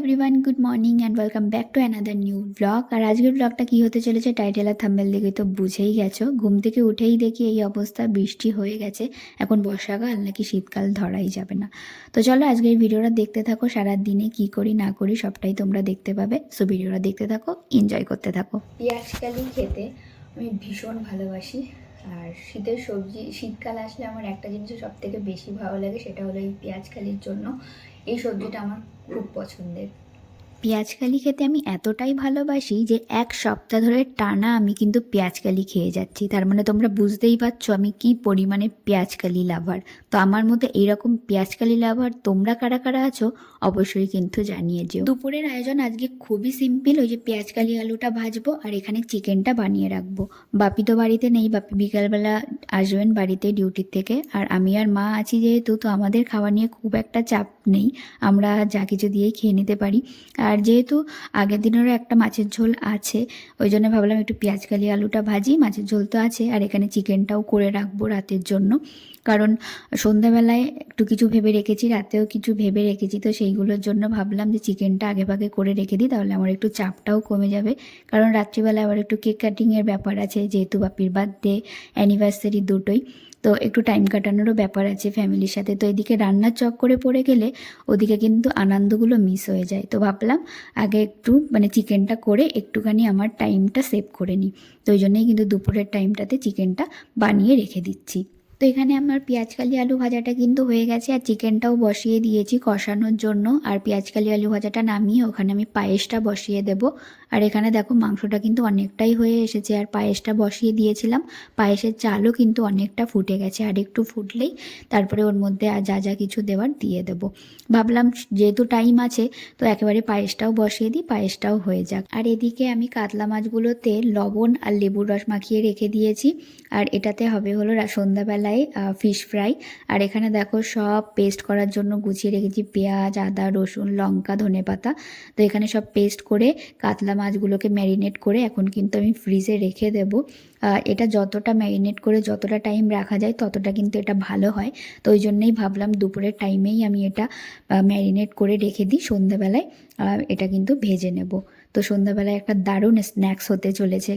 Everyone, good morning and welcome back to another new blog. আর আজকের ব্লগটা কী হতে চলেছে টাইটেল আর থাম্বনেল দেখে তো বুঝেই গেছো। ঘুম থেকে উঠেই দেখি এই অবস্থা, বৃষ্টি হয়ে গেছে। এখন বর্ষাকাল নাকি শীতকাল ধরাই যাবে না। তো চলো আজকের ভিডিওটা দেখতে থাকো, সারা দিনে কী করি না করি সবটাই তোমরা দেখতে পাবে। সো ভিডিওটা দেখতে থাকো, এনজয় করতে থাকো। পেঁয়াজকালি খেতে আমি ভীষণ ভালোবাসি। আর শীতের সবজি, শীতকাল আসলে আমার একটা জিনিসের সব থেকে বেশি ভালো লাগে, সেটা হলো এই পেঁয়াজকালির জন্য। এই সবজিটা আমার খুব পছন্দের। পেঁয়াজকালি খেতে আমি এতটাই ভালোবাসি যে এক সপ্তাহ ধরে টানা আমি কিন্তু পেঁয়াজকালি খেয়ে যাচ্ছি। তার মানে তোমরা বুঝতেই পারছো আমি কি পরিমাণে পেঁয়াজকালি লাভার। তো আমার মধ্যে এইরকম পেঁয়াজকালি লাভার তোমরা কারা কারা আছো অবশ্যই কিন্তু জানিয়ে যেও। দুপুরের আয়োজন আজকে খুবই সিম্পল, ওই যে পেঁয়াজকালি আলুটা ভাজবো আর এখানে চিকেনটা বানিয়ে রাখবো। বাপি তো বাড়িতে নেই, বাপি বিকালবেলা আসবেন বাড়িতে ডিউটির থেকে। আর আমি আর মা আছি যেহেতু, তো আমাদের খাওয়া নিয়ে খুব একটা চাপ নেই, আমরা যা কিছু দিয়েই খেয়ে নিতে পারি। আর যেহেতু আগের দিনেরও একটা মাছের ঝোল আছে, ওই জন্য ভাবলাম একটু পেঁয়াজকালি আলুটা ভাজি, মাছের ঝোল তো আছে, আর এখানে চিকেনটাও করে রাখবো রাতের জন্য। কারণ সন্ধ্যাবেলায় একটু কিছু ভেবে রেখেছি, রাতেও কিছু ভেবে রেখেছি, তো সেইগুলোর জন্য ভাবলাম যে চিকেনটা আগে ভাগে করে রেখে দিই, তাহলে আমার একটু চাপটাও কমে যাবে। কারণ রাত্রিবেলায় আবার একটু কেক কাটিংয়ের ব্যাপার আছে, যেহেতু বাপির বার্থডে অ্যানিভার্সারি দুটোই, তো একটু টাইম কাটানোরও ব্যাপার আছে ফ্যামিলির সাথে। তো এদিকে রান্নার চক্করে পড়ে গেলে ওদিকে কিন্তু আনন্দগুলো মিস হয়ে যায়। তো ভাবলাম আগে একটু চিকেনটা করে একটুখানি আমার টাইমটা সেভ করে নিই। তো ওই জন্যই কিন্তু দুপুরের টাইমটাতে চিকেনটা বানিয়ে রেখে দিচ্ছি। তো এখানে আমার পেঁয়াজকালি আলু ভাজাটা কিন্তু হয়ে গেছে, আর চিকেনটাও বসিয়ে দিয়েছি কষানোর জন্য। আর পেঁয়াজকালি আলু ভাজাটা নামিয়ে ওখানে আমি পায়েসটা বসিয়ে দেব। আর এখানে দেখো মাংসটা কিন্তু অনেকটাই হয়ে এসেছে, আর পায়েসটা বসিয়ে দিয়েছিলাম। পায়েসের চালও কিন্তু অনেকটা ফুটে গেছে, আর একটু ফুটলেই তারপরে ওর মধ্যে আর যা যা কিছু দেওয়ার দিয়ে দেবো। ভাবলাম যেহেতু টাইম আছে তো একেবারে পায়েসটাও বসিয়ে দিই, পায়েসটাও হয়ে যাক। আর এদিকে আমি কাতলা মাছগুলোতে লবণ আর লেবুর রস মাখিয়ে রেখে দিয়েছি। আর এটাতে হবে হলো সন্ধ্যাবেলায় ফিশ ফ্রাই। আর এখানে দেখো সব পেস্ট করার জন্য গুছিয়ে রেখেছি পেঁয়াজ, আদা, রসুন, লঙ্কা, ধনেপাতা। তো এখানে সব পেস্ট করে কাতলা মাছগুলোকে ম্যারিনেট করে এখন কিন্তু আমি ফ্রিজে রেখে দেবো। এটা যতটা ম্যারিনেট করে যতটা টাইম রাখা যায় ততটা কিন্তু এটা ভালো হয়। তো ওই জন্যেই ভাবলাম দুপুরের টাইমেই আমি এটা ম্যারিনেট করে রেখে দিই, সন্ধ্যাবেলায় এটা কিন্তু ভেজে নেব। তো সন্ধ্যাবেলায় একটা দারুণ স্ন্যাক্স হতে চলেছে।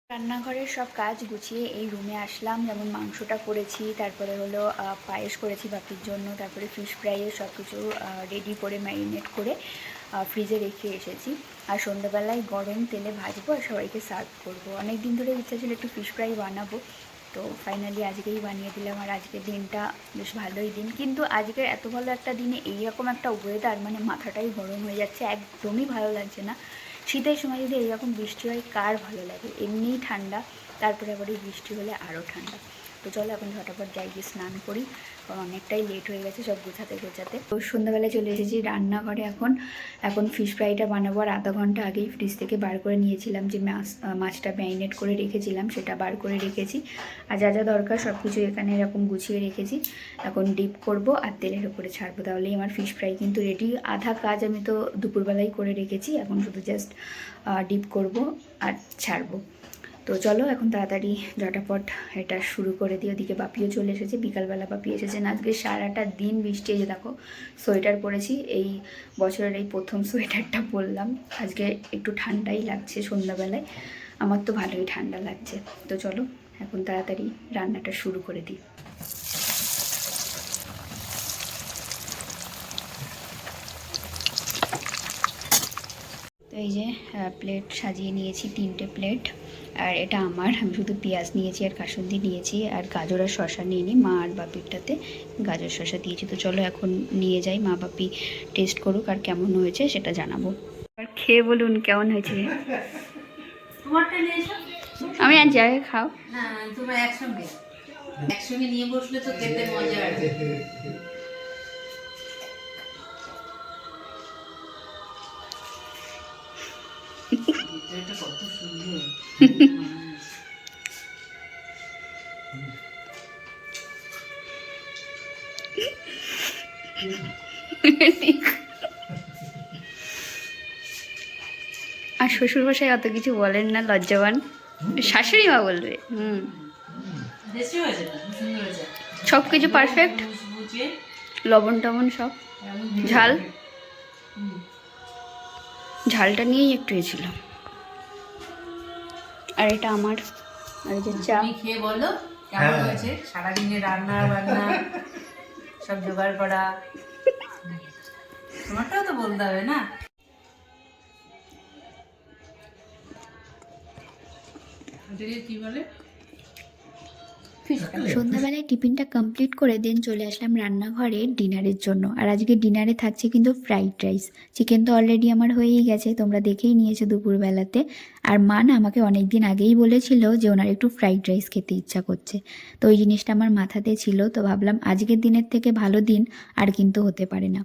রান্নাঘরের সব কাজ গুছিয়ে এই রুমে আসলাম, যেমন মাংসটা করেছি, তারপরে হলো পায়েস করেছি বাপির জন্য, তারপরে ফিশ ফ্রাইয়ের সব কিছু রেডি করে ম্যারিনেট করে ফ্রিজে রেখে এসেছি। আর সন্ধ্যাবেলায় গরম তেলে ভাজবো আর সবাইকে সার্ভ করবো। অনেক দিন ধরে ইচ্ছা ছিল একটু ফিশ ফ্রাই বানাবো, তো ফাইনালি আজকেই বানিয়ে দিলাম। আর আজকের দিনটা বেশ ভালোই দিন, কিন্তু আজকের এত ভালো একটা দিনে এইরকম একটা ওয়েদার, মাথাটাই গরম হয়ে যাচ্ছে, একদমই ভালো লাগছে না। শীতের সময় যদি এইরকম বৃষ্টি হয় কার ভালো লাগে? এমনিই ঠান্ডা, তারপরে আবার এই বৃষ্টি হলে আরও ঠান্ডা। তো চলো এখন ঝটাপট যাই গিয়ে স্নান করি, কারণ অনেকটাই লেট হয়ে গেছে সব গোছাতে গোছাতে। তো সন্ধ্যাবেলায় চলে এসেছি রান্নাঘরে। এখন ফিশ ফ্রাইটা বানাবো। আর আধা ঘন্টা আগেই ফ্রিজ থেকে বার করে নিয়েছিলাম, যে মাছটা ম্যারিনেট করে রেখেছিলাম সেটা বার করে রেখেছি। আর যা যা দরকার সব কিছু এখানে এরকম গুছিয়ে রেখেছি। এখন ডিপ করব আর তেলের উপরে ছাড়বো, তাহলেই আমার ফিশ ফ্রাই কিন্তু রেডি। আধা কাজ আমি তো দুপুরবেলাই করে রেখেছি, এখন শুধু জাস্ট ডিপ করব আর ছাড়বো। তো চলো এখন তাড়াতাড়ি ঝটাপট এটা শুরু করে দিই। ওদিকে বাপিও চলে এসেছে, বিকালবেলা বাপি এসেছেন। আজকে সারাটা দিন বৃষ্টি, এই যে দেখো সোয়েটার পরেছি, এই বছরের এই প্রথম সোয়েটারটা পরলাম। আজকে একটু ঠান্ডাই লাগছে সন্ধ্যাবেলায়, আমার তো ভালোই ঠান্ডা লাগছে। তো চলো এখন তাড়াতাড়ি রান্নাটা শুরু করে দিই। তো এই যে প্লেট সাজিয়ে নিয়েছি, 3টে প্লেট। আর এটা আমার, আমি শুধু পেঁয়াজ নিয়েছি আর কাসুন্দি নিয়েছি, আর গাজর আর শশা নিয়ে নিই। মা আর বাপিরটাতে গাজর শশা দিয়েছি। তো চলো এখন নিয়ে যাই, মা বাপি টেস্ট করুক আর কেমন হয়েছে সেটা জানাবো। আর খেয়ে বলুন কেমন হয়েছে। আমি আর যাই, খাও না, তোমরা একসঙ্গে একসঙ্গে নিয়ে বসলে তো খেতে মজা আছে। এটা কত সুন্দর। আর শ্বশুরমশাই অত কিছু বলেন না, লজ্জাবান। শাশুড়ি মা বলবে সব কিছু পারফেক্ট, লবণ টবণ সব, ঝাল ঝালটা নিয়েই একটু ছিল। আর এটা আমার, আর এই যে চা। তুমি খেয়ে বলো কেমন হয়েছে, সারাদিনে রান্না বান্না সব জোগাড় করা, তোমারটাও তো বলতে হবে না। কি বলে সন্ধ্যাবেলায় টিফিনটা কমপ্লিট করে দেন চলে আসলাম রান্নাঘরে ডিনারের জন্য। আর আজকে ডিনারে থাকছে কিন্তু ফ্রাইড রাইস। চিকেন তো অলরেডি আমার হয়েই গেছে, তোমরা দেখেই নিয়েছো দুপুরবেলাতে। আর মা না আমাকে অনেক দিন আগেই বলেছিল যে ওনার একটু ফ্রাইড রাইস খেতে ইচ্ছা করছে, তো ওই জিনিসটা আমার মাথাতে ছিল। তো ভাবলাম আজকের দিনের থেকে ভালো দিন আর কিন্তু হতে পারে না।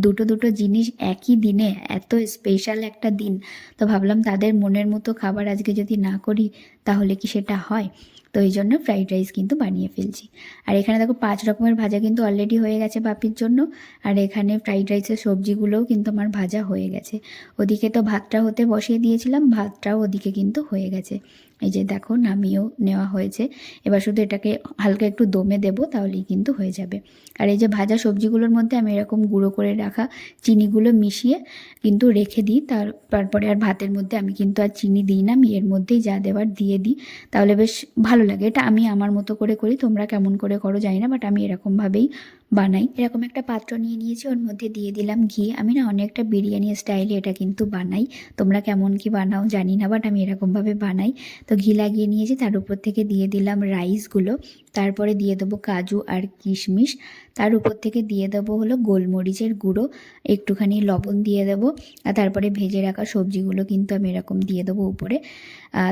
দুটো দুটো জিনিস একই দিনে, এত স্পেশাল একটা দিন, তো ভাবলাম তাদের মনের মতো খাবার আজকে যদি না করি তাহলে কি সেটা হয়। তো এই জন্য ফ্রাইড রাইস কিন্তু বানিয়ে ফেলছি। আর এখানে দেখো 5 রকমের ভাজা কিন্তু অলরেডি হয়ে গেছে বাপির জন্য। আর এখানে ফ্রাইড রাইসের সবজিগুলোও কিন্তু আমার ভাজা হয়ে গেছে। ওদিকে তো ভাতটা হতে বসিয়ে দিয়েছিলাম, ভাতটাও ওদিকে কিন্তু হয়ে গেছে। এই যে দেখো নামিয়েও নেওয়া হয়েছে। এবার শুধু এটাকে হালকা একটু দমে দেবো, তাহলেই কিন্তু হয়ে যাবে। আর এই যে ভাজা সবজিগুলোর মধ্যে আমি এরকম গুঁড়ো করে রাখা চিনিগুলো মিশিয়ে কিন্তু রেখে দিই। তারপরে আর ভাতের মধ্যে আমি কিন্তু আর চিনি দিই না, আমি এর মধ্যেই যা দেওয়ার দিয়ে দিই, তাহলে বেশ ভালো লাগে। এটা আমি আমার মতো করে করি, তোমরা কেমন করে করো জানি না, বাট আমি এরকমভাবেই বানাই। এরকম একটা পাত্র নিয়ে নিয়েছি, ওর মধ্যে দিয়ে দিলাম ঘি। আমি না অনেকটা বিরিয়ানি স্টাইলে এটা কিন্তু বানাই, তোমরা কেমন কি বানাও জানি না, বাট আমি এরকমভাবে বানাই। তো ঘি লাগিয়ে নিয়েছি, তার উপর থেকে দিয়ে দিলাম রাইসগুলো, তারপরে দিয়ে দেবো কাজু আর কিশমিশ, তার উপর থেকে দিয়ে দেবো হলো গোলমরিচের গুঁড়ো, একটুখানি লবণ দিয়ে দেবো, আর তারপরে ভেজে রাখা সবজিগুলো কিন্তু আমি এরকম দিয়ে দেবো উপরে।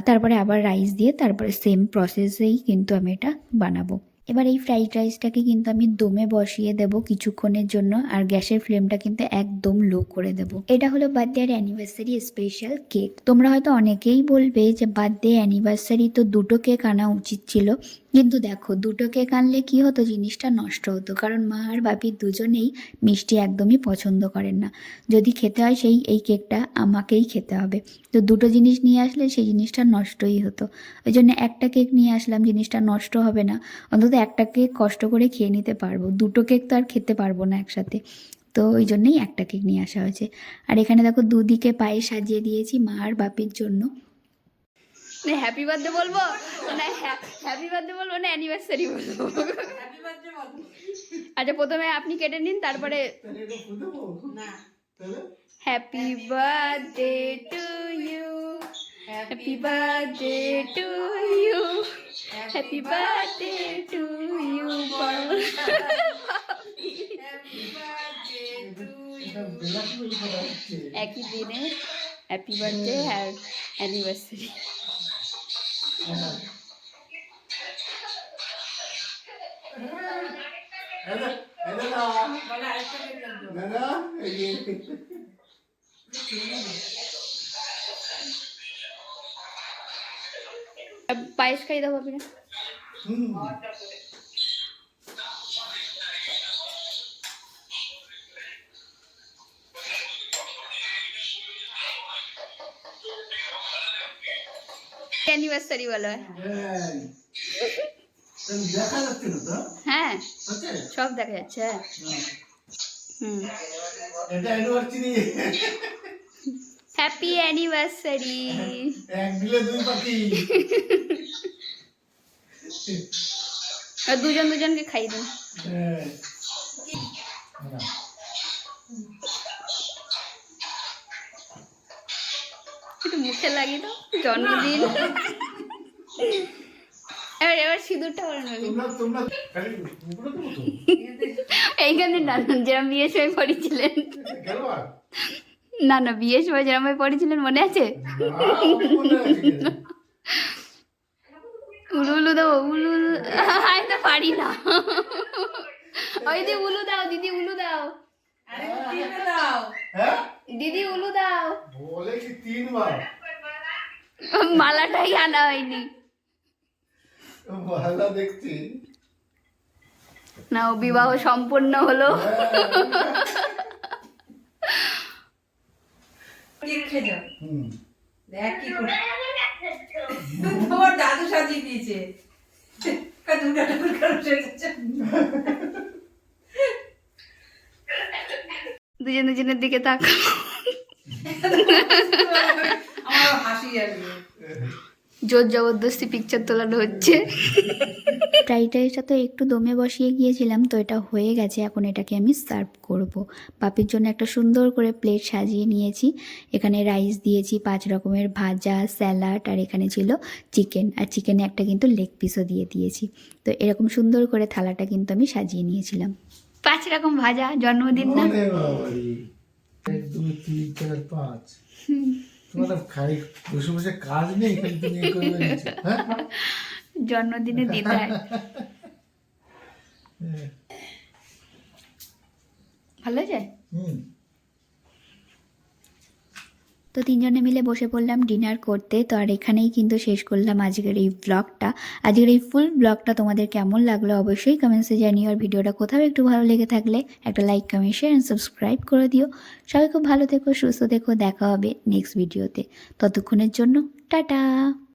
তারপরে আবার রাইস দিয়ে তারপরে সেম প্রসেসেই কিন্তু আমি এটা বানাবো। এবার এই ফ্রাইড রাইসটাকে কিন্তু আমি দমে বসিয়ে দেব কিছুক্ষণের জন্য, আর গ্যাসের ফ্লেমটা কিন্তু একদম লো করে দেব। এটা হলো বার্থডে আর অ্যানিভার্সারি স্পেশাল কেক। তোমরা হয়তো অনেকেই বলবে যে বার্থডে অ্যানিভার্সারি তো দুটো কেক আনা উচিত ছিল, কিন্তু দেখো দুটো কেক আনলে কি হতো, জিনিসটা নষ্ট হতো, কারণ মা আর বাপির দুজনেই মিষ্টি একদমই পছন্দ করেন না। যদি খেতে হয় এই কেকটা আমাকেই খেতে হবে, তো দুটো জিনিস নিয়ে আসলে সেই জিনিসটা নষ্টই হতো। ওই জন্য একটা কেক নিয়ে আসলাম, জিনিসটা নষ্ট হবে না, অন্তত একটা কেক কষ্ট করে খেয়ে নিতে পারবো, দুটো কেক তো আর খেতে পারবো না একসাথে। তো ওই জন্যই একটা কেক নিয়ে আসা হয়েছে। আর এখানে দেখো দুদিকে পায়ে সাজিয়ে দিয়েছি মা আর বাপির জন্য। হ্যাপি বার্থডে বলবো না, হ্যাপি বার্থডে বলবো না অ্যানিভার্সারি বলবো? আচ্ছা প্রথমে আপনি কেটে নিন, তারপরে happy birthday to you, happy birthday to you, happy birthday to you. একই দিনে হ্যাপি বার্থডে আর অ্যানিভার্সারি। পায়েস খাই দাও ভাবি না। অ্যানিভার্সারি বলো। হ্যাঁ সব দেখা যাচ্ছে। হুম হ্যাপি অ্যানিভার্সারি। দুজন দুজনকে খাইয়ে দিন। একটু মুখে লাগিয়ে দাও, জন্মদিন। এবার সিঁদুরটা করে নেবে এইখানে। না যেরকম বিয়ের সময় পড়েছিলেন, না বিয়ের সময় যেরকম পড়েছিলেন মনে আছে? উলু উলু দাও, উলু উলু। আমি তো পারি না। ওই দি উলু দাও, দিদি উলু দাও, দিদি উলু দাও। বলে কি 3 বার মালাটাই আনা হয়নি। মালা দেখছি না, ও বিবাহ সম্পন্ন হলো। তোমার দাদু সাজিয়ে দিয়েছে। দুজন দুজনের দিকে তাকাও। আমার হাসি আসবে। জোর জবরদস্তি পিকচার তোলানো হচ্ছে। ফ্রাইড রাইসটা তো একটু দমে বসিয়ে গিয়েছিলাম, তো এটা হয়ে গেছে। এখন এটাকে আমি সার্ভ করব। পাপির জন্য একটা সুন্দর করে প্লেট সাজিয়ে নিয়েছি। এখানে রাইস দিয়েছি, 5 রকমের ভাজা, স্যালাড, আর এখানে ছিল চিকেন, আর চিকেনে একটা কিন্তু লেগ পিসও দিয়ে দিয়েছি। তো এরকম সুন্দর করে থালাটা কিন্তু আমি সাজিয়ে নিয়েছিলাম। 5 রকম ভাজা, জন্মদিন না? ওরে বাবারে, 1 2 3 4 5। তোমার খাই বসে বসে কাজ নেই, খালি তুমি এই করে বেরিয়েছো, হ্যাঁ? জন্মদিনে দিতে হয়। ভালো যায়। তো 3 জনে মিলে বসে পড়লাম ডিনার করতে। তো আর এখানেই কিন্তু শেষ করলাম আজকের এই ব্লগটা। আজকের এই ফুল ব্লগটা তোমাদের কেমন লাগলো অবশ্যই কমেন্টসে জানিও। আর ভিডিওটা কোথাও একটু ভালো লেগে থাকলে একটা like, comment, share and subscribe করে দিও। সবাই খুব ভালো থেকো, সুস্থ থেকো। দেখা হবে নেক্সট ভিডিওতে। ততক্ষণের জন্য টাটা।